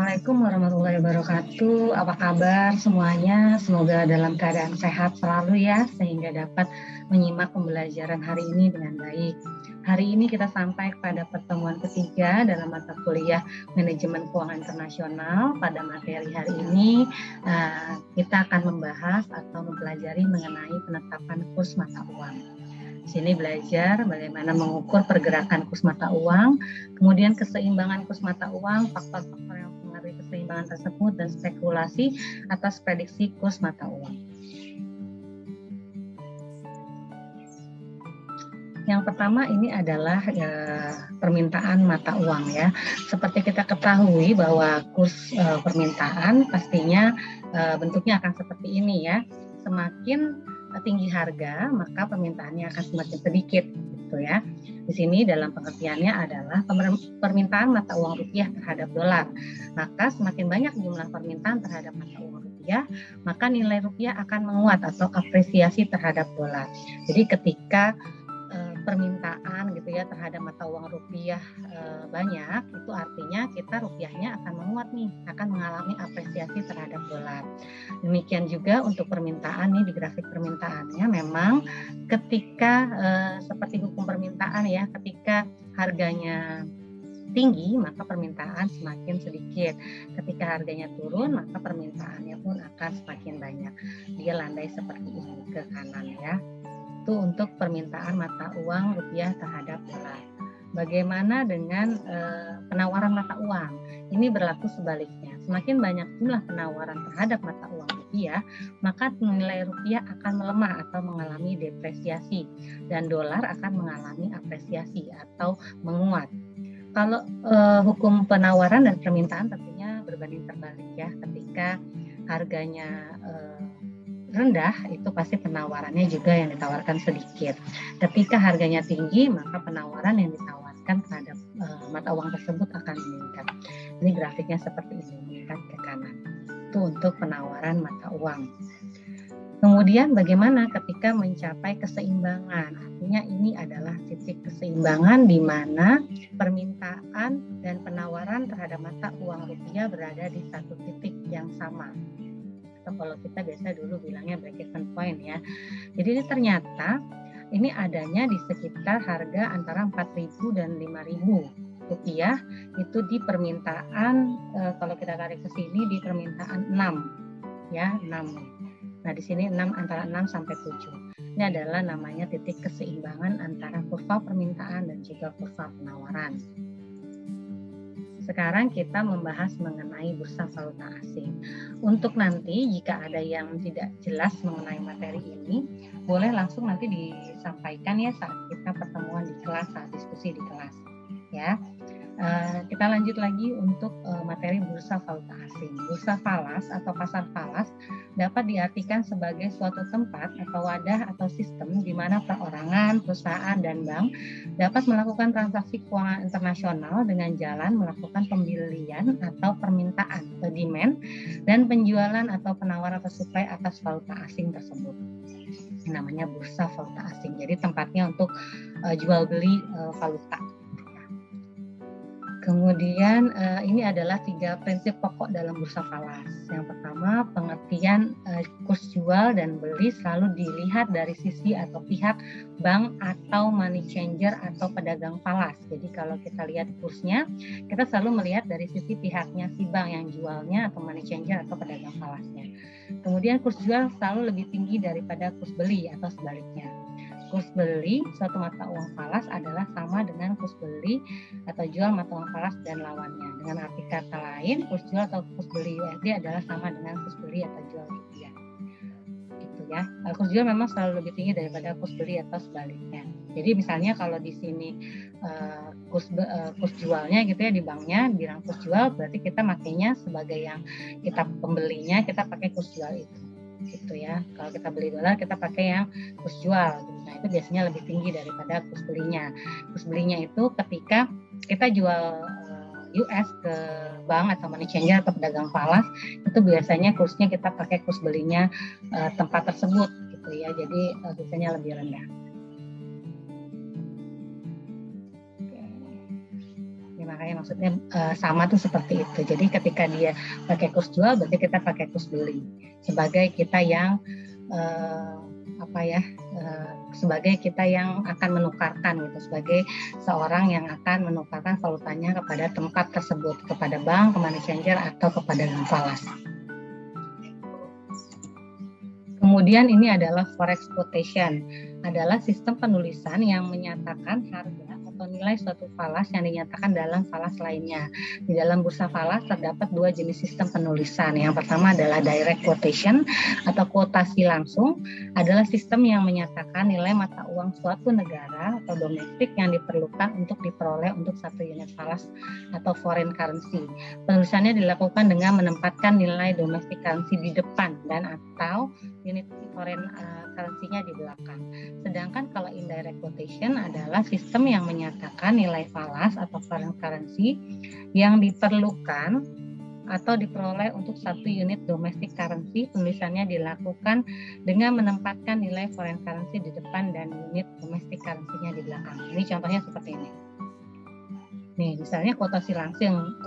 Assalamualaikum warahmatullahi wabarakatuh. Apa kabar semuanya? Semoga dalam keadaan sehat selalu ya, sehingga dapat menyimak pembelajaran hari ini dengan baik. Hari ini kita sampai pada pertemuan ketiga dalam mata kuliah Manajemen Keuangan Internasional. Pada materi hari ini kita akan membahas atau mempelajari mengenai penetapan kurs mata uang. Di sini belajar bagaimana mengukur pergerakan kurs mata uang, kemudian keseimbangan kurs mata uang, faktor-faktor yang mempengaruhi keseimbangan tersebut, dan spekulasi atas prediksi kurs mata uang. Yang pertama ini adalah permintaan mata uang ya. Seperti kita ketahui bahwa kurs permintaan pastinya bentuknya akan seperti ini ya. Semakin tinggi harga, maka permintaannya akan semakin sedikit, gitu ya. Di sini dalam pengertiannya adalah permintaan mata uang rupiah terhadap dolar. Maka semakin banyak jumlah permintaan terhadap mata uang rupiah, maka nilai rupiah akan menguat atau apresiasi terhadap dolar. Jadi ketika permintaan gitu ya terhadap mata uang rupiah banyak, itu artinya kita rupiahnya akan menguat nih, akan mengalami apresiasi terhadap dolar. Demikian juga untuk permintaan nih di grafik permintaannya, memang ketika seperti hukum permintaan ya, ketika harganya tinggi maka permintaan semakin sedikit. Ketika harganya turun maka permintaannya pun akan semakin banyak. Dia landai seperti ini ke kanan ya. Itu untuk permintaan mata uang rupiah terhadap dolar. Bagaimana dengan penawaran mata uang? Ini berlaku sebaliknya. Semakin banyak jumlah penawaran terhadap mata uang rupiah, maka nilai rupiah akan melemah atau mengalami depresiasi, dan dolar akan mengalami apresiasi atau menguat. Kalau hukum penawaran dan permintaan tentunya berbanding terbalik ya. Ketika harganya rendah, itu pasti penawarannya juga yang ditawarkan sedikit. Ketika harganya tinggi, maka penawaran yang ditawarkan terhadap mata uang tersebut akan meningkat. Ini grafiknya seperti ini, meningkat ke kanan. Itu untuk penawaran mata uang. Kemudian bagaimana ketika mencapai keseimbangan? Artinya ini adalah titik keseimbangan di mana permintaan dan penawaran terhadap mata uang rupiah berada di satu titik yang sama. Kalau kita biasa dulu bilangnya break even point ya. Jadi ini ternyata ini adanya di sekitar harga antara 4.000 dan 5.000 rupiah, itu di permintaan kalau kita tarik ke sini di permintaan 6 ya, 6. Nah, di sini 6 antara 6 sampai 7. Ini adalah namanya titik keseimbangan antara kurva permintaan dan juga kurva penawaran. Sekarang kita membahas mengenai bursa valuta asing. Untuk nanti jika ada yang tidak jelas mengenai materi ini, boleh langsung nanti disampaikan ya saat kita pertemuan di kelas, saat diskusi di kelas. Ya, kita lanjut lagi untuk materi bursa valuta asing. Bursa falas atau pasar falas dapat diartikan sebagai suatu tempat atau wadah atau sistem di mana perorangan, perusahaan, dan bank dapat melakukan transaksi keuangan internasional dengan jalan melakukan pembelian atau permintaan atau demand, dan penjualan atau penawaran atau supply atas valuta asing tersebut. Ini namanya bursa valuta asing. Jadi tempatnya untuk jual beli valuta. Kemudian ini adalah 3 prinsip pokok dalam bursa falas. Yang pertama, pengertian kurs jual dan beli selalu dilihat dari sisi atau pihak bank atau money changer atau pedagang falas. Jadi kalau kita lihat kursnya, kita selalu melihat dari sisi pihaknya si bank yang jualnya atau money changer atau pedagang falasnya. Kemudian kurs jual selalu lebih tinggi daripada kurs beli atau sebaliknya. Kurs beli suatu mata uang falas adalah sama dengan kurs beli atau jual mata uang falas dan lawannya. Dengan arti kata lain, kurs jual atau kurs beli USD adalah sama dengan kurs beli atau jual rupiah. Gitu ya. Kurs jual memang selalu lebih tinggi daripada kurs beli atau sebaliknya. Jadi misalnya kalau di sini kurs jualnya gitu ya di banknya bilang kurs jual, berarti kita makainya sebagai yang kita pembelinya, kita pakai kurs jual itu. Gitu ya. Kalau kita beli dolar kita pakai yang kurs jual gitu. Nah, itu biasanya lebih tinggi daripada kurs belinya. Kurs belinya itu ketika kita jual US ke bank atau money changer atau pedagang falas, itu biasanya kursnya kita pakai kurs belinya tempat tersebut gitu ya. Jadi biasanya lebih rendah. Oke. makanya maksudnya sama tuh seperti itu. Jadi ketika dia pakai kurs jual, berarti kita pakai kurs beli. Sebagai kita yang sebagai kita yang akan menukarkan gitu, sebagai seorang yang akan menukarkan valutanya kepada tempat tersebut, kepada bank, ke money changer atau kepada bank falas. Kemudian ini adalah forex quotation, adalah sistem penulisan yang menyatakan harga atau nilai suatu falas yang dinyatakan dalam falas lainnya. Di dalam bursa falas terdapat dua jenis sistem penulisan. Yang pertama adalah direct quotation atau kuotasi langsung, adalah sistem yang menyatakan nilai mata uang suatu negara atau domestik yang diperlukan untuk diperoleh untuk satu unit falas atau foreign currency. Penulisannya dilakukan dengan menempatkan nilai domestic currency di depan dan atau unit foreign currency-nya di belakang. Sedangkan kalau indirect quotation adalah sistem yang menyatakan nilai falas atau foreign currency yang diperlukan atau diperoleh untuk satu unit domestic currency. Penulisannya dilakukan dengan menempatkan nilai foreign currency di depan dan unit domestic currency-nya di belakang. Ini contohnya seperti ini. Nih, misalnya kuotasi langsung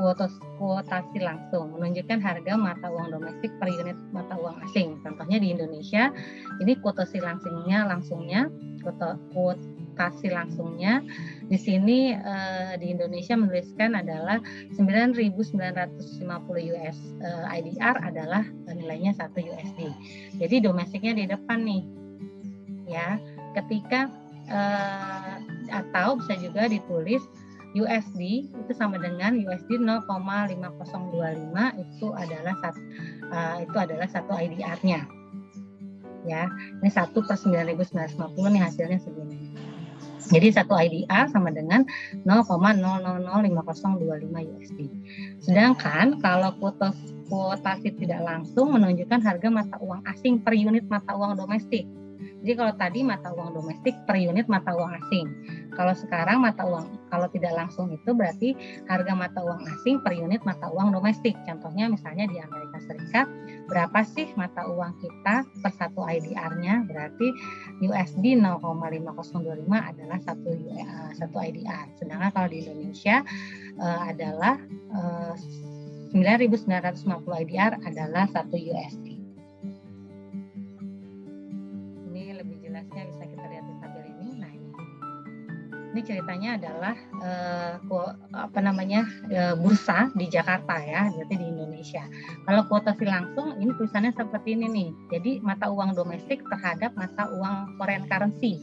menunjukkan harga mata uang domestik per unit mata uang asing. Contohnya di Indonesia, ini kuotasi langsungnya di sini di Indonesia menuliskan adalah 9.950 US IDR adalah nilainya 1 USD. Jadi domestiknya di depan nih, ya. Ketika atau bisa juga ditulis USD itu sama dengan USD 0,5025 itu adalah satu IDR-nya. Ya, ini 1/9.950 nih hasilnya segini. Jadi satu IDR sama dengan 0,005025 USD. Sedangkan kalau kuotasi tidak langsung menunjukkan harga mata uang asing per unit mata uang domestik. Jadi kalau tadi mata uang domestik per unit mata uang asing. Kalau sekarang kalau tidak langsung itu berarti harga mata uang asing per unit mata uang domestik. Contohnya misalnya di Amerika Serikat, berapa sih mata uang kita per satu IDR-nya? Berarti USD 0,5025 adalah satu IDR. Sedangkan kalau di Indonesia adalah 9.950 IDR adalah 1 USD. Bisa kita lihat di tabel ini. Nah, ini ceritanya adalah bursa di Jakarta ya, berarti di Indonesia. Kalau kuotasi langsung, ini tulisannya seperti ini nih. Jadi mata uang domestik terhadap mata uang foreign currency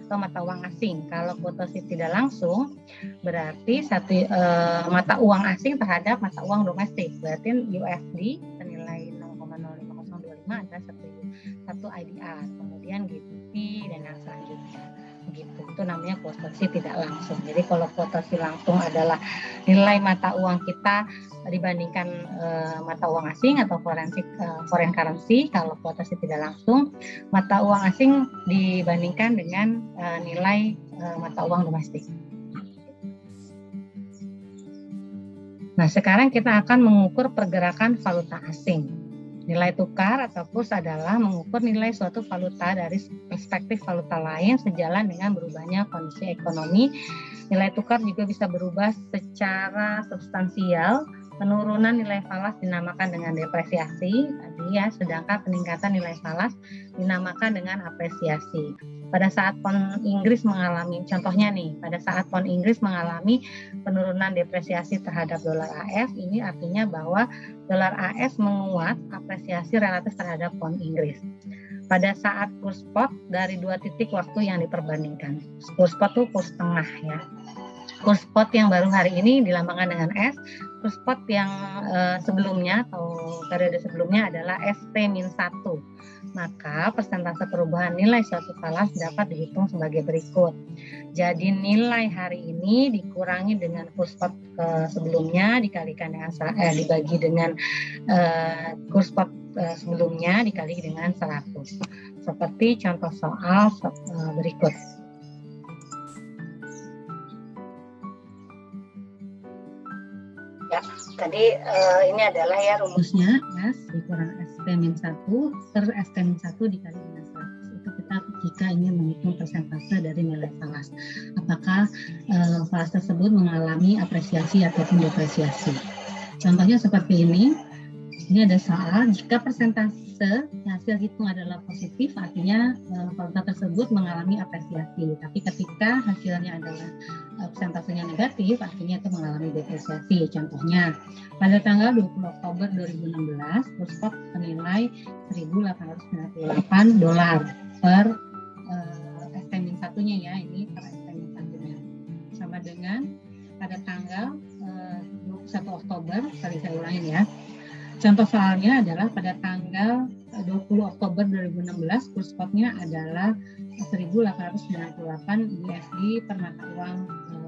atau mata uang asing. Kalau kuotasi tidak langsung, berarti mata uang asing terhadap mata uang domestik. Berarti USD senilai 0,05025 adalah satu IDR. Kemudian GBP dan yang selanjutnya begitu. Itu namanya kuotasi tidak langsung. Jadi kalau kuotasi langsung adalah nilai mata uang kita dibandingkan mata uang asing atau foreign currency. Kalau kuotasi tidak langsung, mata uang asing dibandingkan dengan nilai mata uang domestik. Nah, sekarang kita akan mengukur pergerakan valuta asing. Nilai tukar atau kurs adalah mengukur nilai suatu valuta dari perspektif valuta lain sejalan dengan berubahnya kondisi ekonomi. Nilai tukar juga bisa berubah secara substansial. Penurunan nilai falas dinamakan dengan depresiasi tadi ya, sedangkan peningkatan nilai falas dinamakan dengan apresiasi. Pada saat pound Inggris mengalami, contohnya nih, pada saat pound Inggris mengalami penurunan depresiasi terhadap dolar AS, ini artinya bahwa dolar AS menguat apresiasi relatif terhadap pound Inggris. Pada saat kurs spot dari dua titik waktu yang diperbandingkan. Kurs spot itu kurs tengah ya. Kurs spot yang baru hari ini dilambangkan dengan S, kurs spot yang sebelumnya atau periode sebelumnya adalah ST-1. Maka persentase perubahan nilai suatu falas dapat dihitung sebagai berikut. Jadi nilai hari ini dikurangi dengan kurs spot sebelumnya dikalikan dengan dibagi dengan kurs spot sebelumnya dikali dengan 100. Seperti contoh soal berikut. Ya, tadi ini adalah ya rumusnya S dikurang ST-1 per ST-1 dikali dengan 100. Itu kita dasar jika ingin menghitung persentase dari nilai falas. Apakah falas tersebut mengalami apresiasi ataupun depresiasi. Contohnya seperti ini. Ini ada soal, jika persentase hasil hitung adalah positif, artinya valuta tersebut mengalami apresiasi. Tapi ketika hasilnya adalah persentasenya negatif, artinya itu mengalami depresiasi. Contohnya, pada tanggal 20 Oktober 2016, kurs spot senilai $1.898 per ST-1-nya ya, ini per ST-1-nya. Sama dengan pada tanggal 21 Oktober, kali saya ulangin ya. Contoh soalnya adalah pada tanggal 20 Oktober 2016, kurs spotnya adalah 1.898 USD per mata uang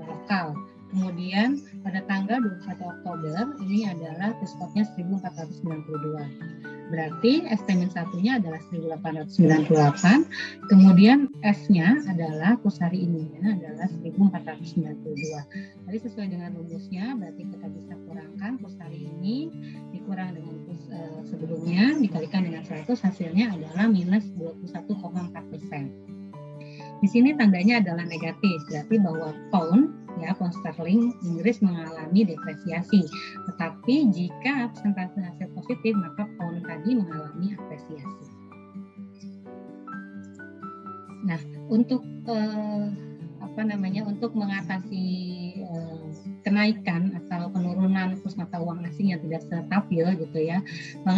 lokal. Kemudian pada tanggal 21 Oktober ini adalah kurs spotnya 1.492. Berarti ST-1-nya adalah 1.898, kemudian S-nya adalah kurs hari ininya adalah 1.492. Jadi sesuai dengan rumusnya, berarti kita bisa kurangkan kurs hari ini dikurang dengan kurs sebelumnya dikalikan dengan 100, hasilnya adalah minus 21,4%. Di sini tandanya adalah negatif, berarti bahwa pound sterling Inggris mengalami depresiasi. Tetapi jika persentase hasil positif, maka pound tadi mengalami apresiasi. Nah, untuk untuk mengatasi kenaikan atau penurunan kurs mata uang asing yang tidak stabil gitu ya,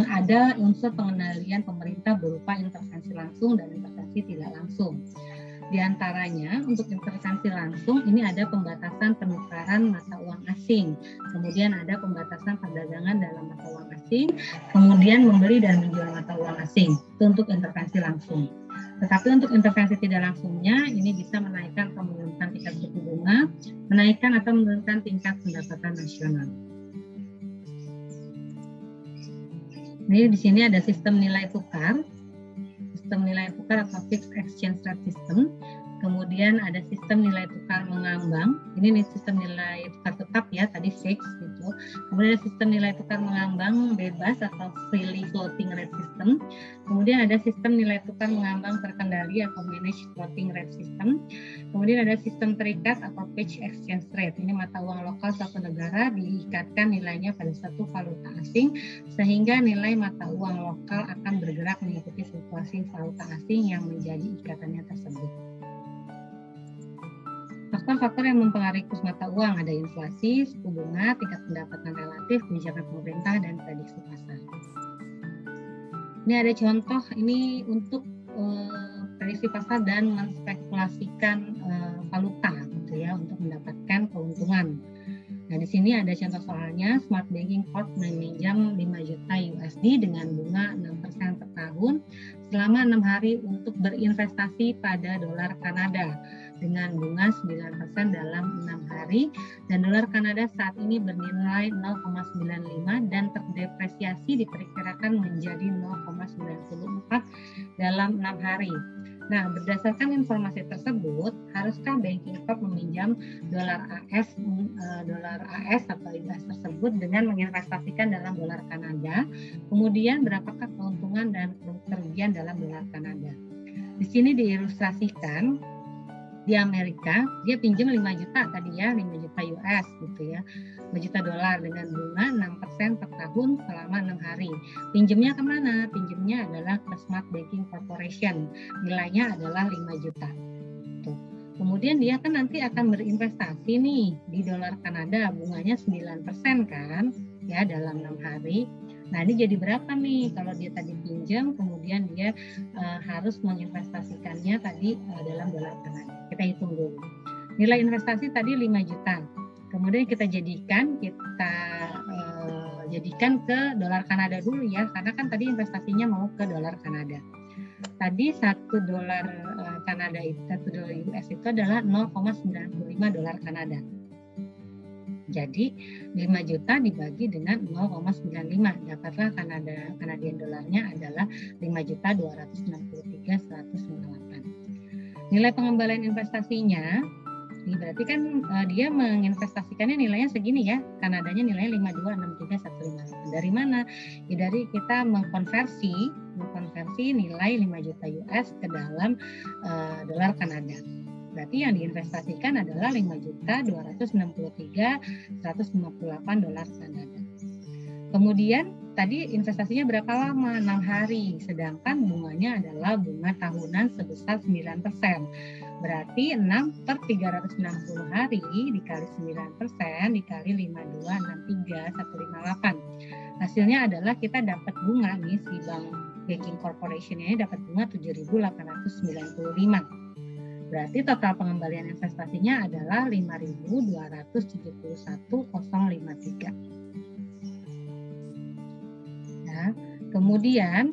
ada unsur pengendalian pemerintah berupa intervensi langsung dan intervensi tidak langsung. Di antaranya untuk intervensi langsung ini ada pembatasan penukaran mata uang asing, kemudian ada pembatasan perdagangan dalam mata uang asing, kemudian membeli dan menjual mata uang asing. Itu untuk intervensi langsung. Tetapi untuk intervensi tidak langsungnya ini bisa menaikkan atau menurunkan tingkat suku bunga, menaikkan atau menurunkan tingkat pendapatan nasional. Jadi di sini ada sistem nilai tukar atau fixed exchange rate system. Kemudian ada sistem nilai tukar mengambang. Ini nih sistem nilai tukar tetap ya, tadi fix gitu. Kemudian ada sistem nilai tukar mengambang bebas atau freely floating rate system. Kemudian ada sistem nilai tukar mengambang terkendali atau managed floating rate system. Kemudian ada sistem terikat atau pledged exchange rate. Ini mata uang lokal suatu negara diikatkan nilainya pada satu valuta asing sehingga nilai mata uang lokal akan bergerak mengikuti fluktuasi valuta asing yang menjadi ikatannya tersebut. Faktor-faktor yang mempengaruhi kurs mata uang ada inflasi, suku bunga, tingkat pendapatan relatif, kebijakan pemerintah, dan prediksi pasar. Ini ada contoh ini untuk prediksi pasar dan menspekulasikan valuta gitu ya untuk mendapatkan keuntungan. Nah, di sini ada contoh soalnya, Smart Banking Corp meminjam 5 juta USD dengan bunga 6% per tahun selama 6 hari untuk berinvestasi pada dolar Kanada dengan bunga 9% dalam 6 hari, dan dolar Kanada saat ini bernilai 0,95 dan terdepresiasi diperkirakan menjadi 0,94 dalam 6 hari. Nah, berdasarkan informasi tersebut, haruskah Banking Corp meminjam dolar AS atau US tersebut dengan menginvestasikan dalam dolar Kanada? Kemudian berapakah keuntungan dan kerugian dalam dolar Kanada? Di sini diilustrasikan di Amerika dia pinjam 5 juta tadi ya, 5 juta US gitu ya, 5 juta dolar dengan bunga 6% per tahun selama 6 hari. Pinjemnya kemana? Pinjemnya adalah ke Smart Banking Corporation, nilainya adalah 5 juta. Tuh. Kemudian dia kan nanti akan berinvestasi nih di dolar Kanada, bunganya 9% kan ya dalam 6 hari. Nah, ini jadi berapa nih kalau dia tadi pinjam, kemudian dia harus menginvestasikannya tadi dalam dolar Kanada. Kita hitung dulu. Nilai investasi tadi 5 juta. Kemudian kita jadikan ke dolar Kanada dulu ya, karena kan tadi investasinya mau ke dolar Kanada. Tadi 1 dolar Kanada itu, 1 dolar US itu adalah 0,95 dolar Kanada. Jadi 5 juta dibagi dengan 0,95, dapatlah Kanadian dolarnya adalah 5.263.198. Nilai pengembalian investasinya, ini berarti kan dia menginvestasikannya nilainya segini ya, Kanadanya nilainya 5.263.158. Dari mana? Ya dari kita mengkonversi mengkonversi nilai 5 juta US ke dalam dolar Kanada. Berarti yang diinvestasikan adalah 5.263.158 dolar Kanada. Kemudian tadi investasinya berapa lama? 6 hari, sedangkan bunganya adalah bunga tahunan sebesar 9%. Berarti 6 per 360 hari dikali 9% dikali 5263.158. Hasilnya adalah kita dapat bunga nih, si Bank Banking Corporation ini dapat bunga 7.895. Berarti total pengembalian investasinya adalah 5.271.053. Nah, kemudian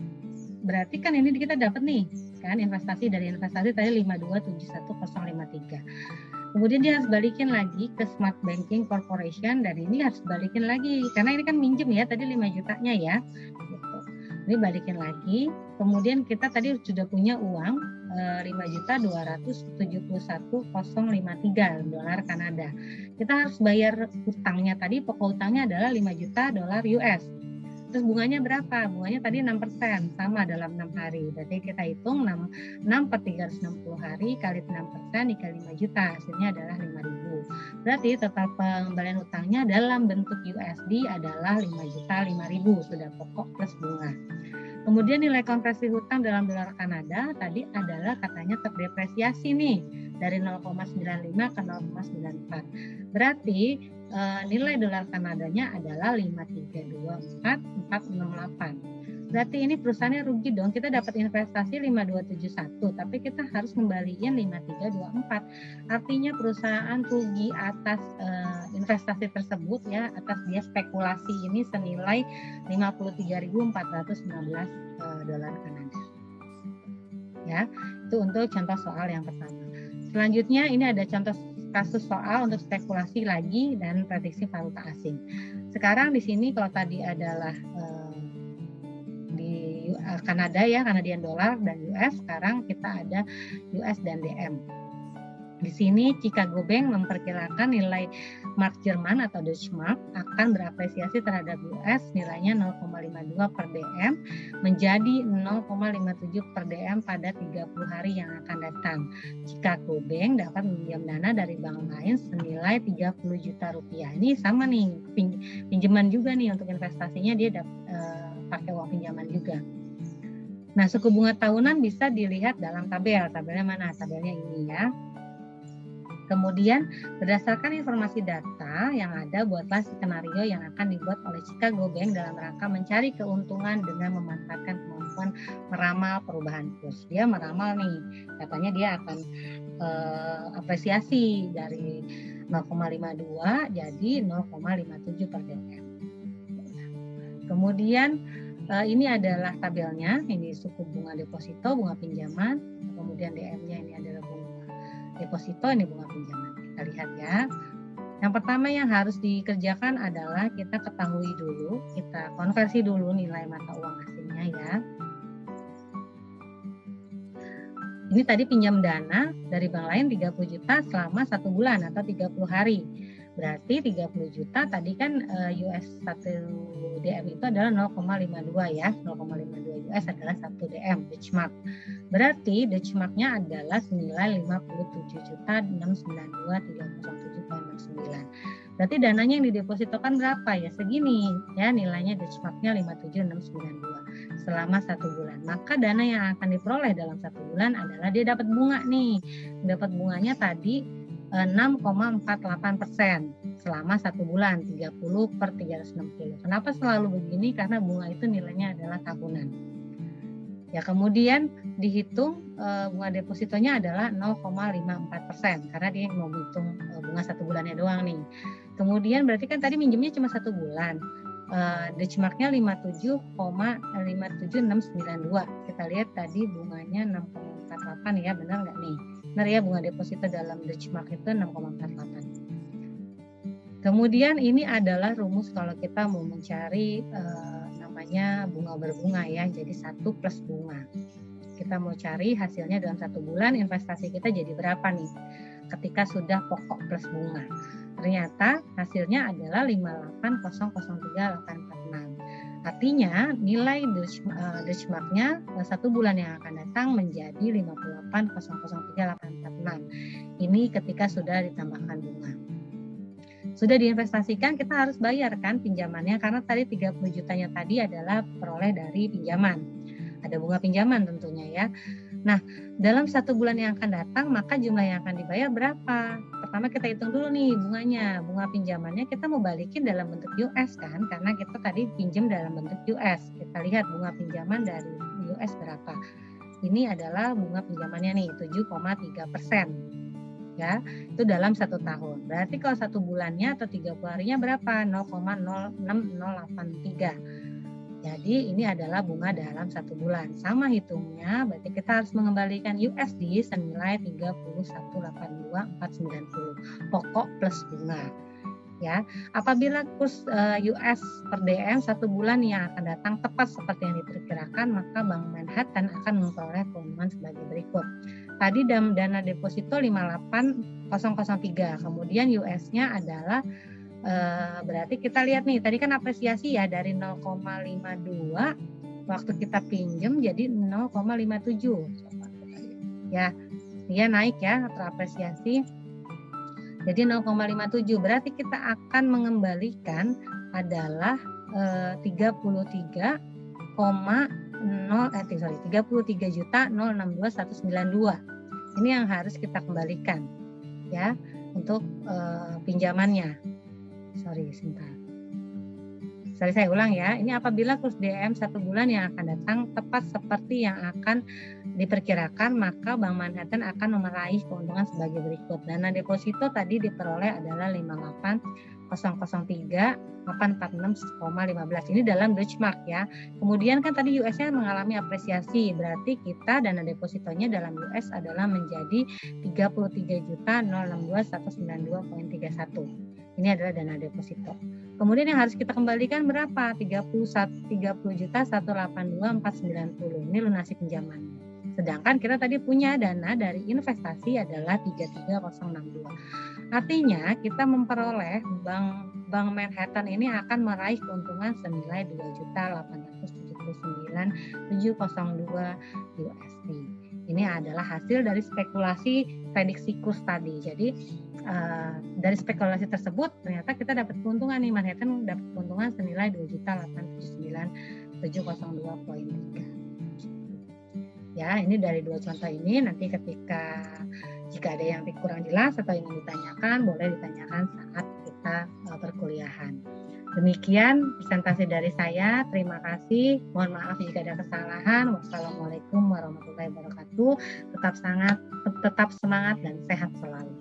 berarti kan ini kita dapat nih kan investasi dari investasi tadi 5.271.053. Kemudian dia harus balikin lagi ke Smart Banking Corporation dan ini harus balikin lagi karena ini kan minjem ya tadi 5 jutanya ya. Gitu. Ini balikin lagi. Kemudian kita tadi sudah punya uang 5.271.053 dolar Kanada. Kita harus bayar hutangnya tadi, pokok hutangnya adalah 5 juta dolar US. Terus bunganya berapa? Bunganya tadi 6%, sama dalam 6 hari. Berarti kita hitung 6 per 360 hari kali 6% dikali 5 juta, hasilnya adalah 5.000. Berarti total pengembalian hutangnya dalam bentuk USD adalah 5.005.000, sudah pokok plus bunga. Kemudian nilai konversi hutang dalam dolar Kanada tadi adalah katanya terdepresiasi nih dari 0,95 ke 0,94. Berarti nilai dolar Kanadanya adalah 5.324.468. Berarti ini perusahaannya rugi dong. Kita dapat investasi 5.271, tapi kita harus kembaliin 5.324. Artinya perusahaan rugi atas investasi tersebut ya, atas dia spekulasi ini senilai 53.419 dolar Kanada. Ya, itu untuk contoh soal yang pertama. Selanjutnya ini ada contoh kasus soal untuk spekulasi lagi dan prediksi valuta asing. Sekarang di sini kalau tadi adalah di Kanada ya, Canadian dollar dan US, sekarang kita ada US dan DM. Di sini Chicago Bank memperkirakan nilai mark Jerman atau Deutsche Mark akan berapresiasi terhadap US nilainya 0,52 per DM menjadi 0,57 per DM pada 30 hari yang akan datang. Chicago Bank dapat meminjam dana dari bank lain senilai 30 juta rupiah. Ini sama nih, pinjaman juga nih untuk investasinya dia pakai uang pinjaman juga. Nah, suku bunga tahunan bisa dilihat dalam tabel. Tabelnya mana? Tabelnya ini ya. Kemudian berdasarkan informasi data yang ada, buatlah skenario yang akan dibuat oleh Chicago Bank dalam rangka mencari keuntungan dengan memanfaatkan kemampuan meramal perubahan kurs. Dia meramal nih, katanya dia akan apresiasi dari 0,52 jadi 0,57 per DM. Kemudian ini adalah tabelnya, ini suku bunga deposito, bunga pinjaman, kemudian DM-nya ini adalah bunga deposito, ini bunga pinjaman. Kita lihat ya. Yang pertama yang harus dikerjakan adalah kita ketahui dulu, kita konversi dulu nilai mata uang asingnya ya. Ini tadi pinjam dana dari bank lain 30 juta selama 1 bulan atau 30 hari. Berarti 30 juta tadi kan US 1 DM itu adalah 0,52 ya. 0,52 US adalah 1 DM Deutsche Mark. Berarti Deutsche Mark-nya adalah senilai 57.692.307,69. Berarti dananya yang didepositokan berapa ya? Segini ya, nilainya Deutsche Mark-nya 57.692 selama 1 bulan. Maka dana yang akan diperoleh dalam 1 bulan adalah dia dapat bunga nih. Dapat bunganya tadi 6,48% selama 1 bulan, 30 per 360. Kenapa selalu begini? Karena bunga itu nilainya adalah tahunan. Ya, kemudian dihitung bunga depositonya adalah 0,54% karena dia mau hitung bunga 1 bulannya doang nih. Kemudian berarti kan tadi minjemnya cuma 1 bulan. Deutsche Mark-nya 57,57692. Kita lihat tadi bunganya 6,48 ya, benar nggak nih? Benar ya, bunga deposito dalam Deutsche Mark itu 6,48. Kemudian ini adalah rumus kalau kita mau mencari namanya bunga berbunga ya, jadi 1 plus bunga. Kita mau cari hasilnya dalam 1 bulan investasi kita jadi berapa nih ketika sudah pokok plus bunga. Ternyata hasilnya adalah 58003.846. Artinya nilai benchmark-nya 1 bulan yang akan datang menjadi 58,003846. Ini ketika sudah ditambahkan bunga. Sudah diinvestasikan, kita harus bayar kan pinjamannya, karena tadi 30 jutanya tadi adalah peroleh dari pinjaman. Ada bunga pinjaman tentunya ya. Nah, dalam 1 bulan yang akan datang, maka jumlah yang akan dibayar berapa? Pertama kita hitung dulu nih bunganya. Bunga pinjamannya kita mau balikin dalam bentuk US kan, karena kita tadi pinjam dalam bentuk US. Kita lihat bunga pinjaman dari US berapa. Ini adalah bunga pinjamannya nih, 7,3%. Ya, itu dalam 1 tahun. Berarti kalau 1 bulannya atau 30 harinya berapa? 0,06083. Jadi ini adalah bunga dalam 1 bulan. Sama hitungnya, berarti kita harus mengembalikan USD senilai 31,82490. Pokok plus bunga. Ya, apabila kurs US per DM 1 bulan yang akan datang tepat seperti yang diperkirakan, maka Bank Manhattan akan memperoleh keuntungan sebagai berikut. Tadi dana deposito 58,003, kemudian US-nya adalah berarti kita lihat nih, tadi kan apresiasi ya dari 0,52 waktu kita pinjam jadi 0,57. Ya, dia naik ya, terapresiasi. Jadi 0,57, berarti kita akan mengembalikan adalah 33.062.192. Ini yang harus kita kembalikan ya untuk pinjamannya. Saya ulang ya. Ini apabila kurs DM 1 bulan yang akan datang tepat seperti yang akan diperkirakan, maka Bank Manhattan akan meraih keuntungan sebagai berikut. Dana deposito tadi diperoleh adalah 58,003.846,15. Ini dalam benchmark ya. Kemudian kan tadi US-nya mengalami apresiasi, berarti kita dana depositonya dalam US adalah menjadi 33.062.192.31. Ini adalah dana deposito. Kemudian yang harus kita kembalikan berapa? 30.182.490. Ini lunasi pinjaman. Sedangkan kita tadi punya dana dari investasi adalah 33.062. Artinya kita memperoleh Bank Manhattan ini akan meraih keuntungan senilai 2.879.702 USD. Ini adalah hasil dari spekulasi prediksi kurs tadi. Jadi dari spekulasi tersebut ternyata kita dapat keuntungan nih, Manhattan dapat keuntungan senilai 2.879.702.3. Ya, ini dari 2 contoh ini. Nanti jika ada yang kurang jelas atau ingin ditanyakan, boleh ditanyakan saat kita perkuliahan. Demikian presentasi dari saya. Terima kasih. Mohon maaf jika ada kesalahan. Wassalamualaikum warahmatullahi wabarakatuh. Tetap semangat dan sehat selalu.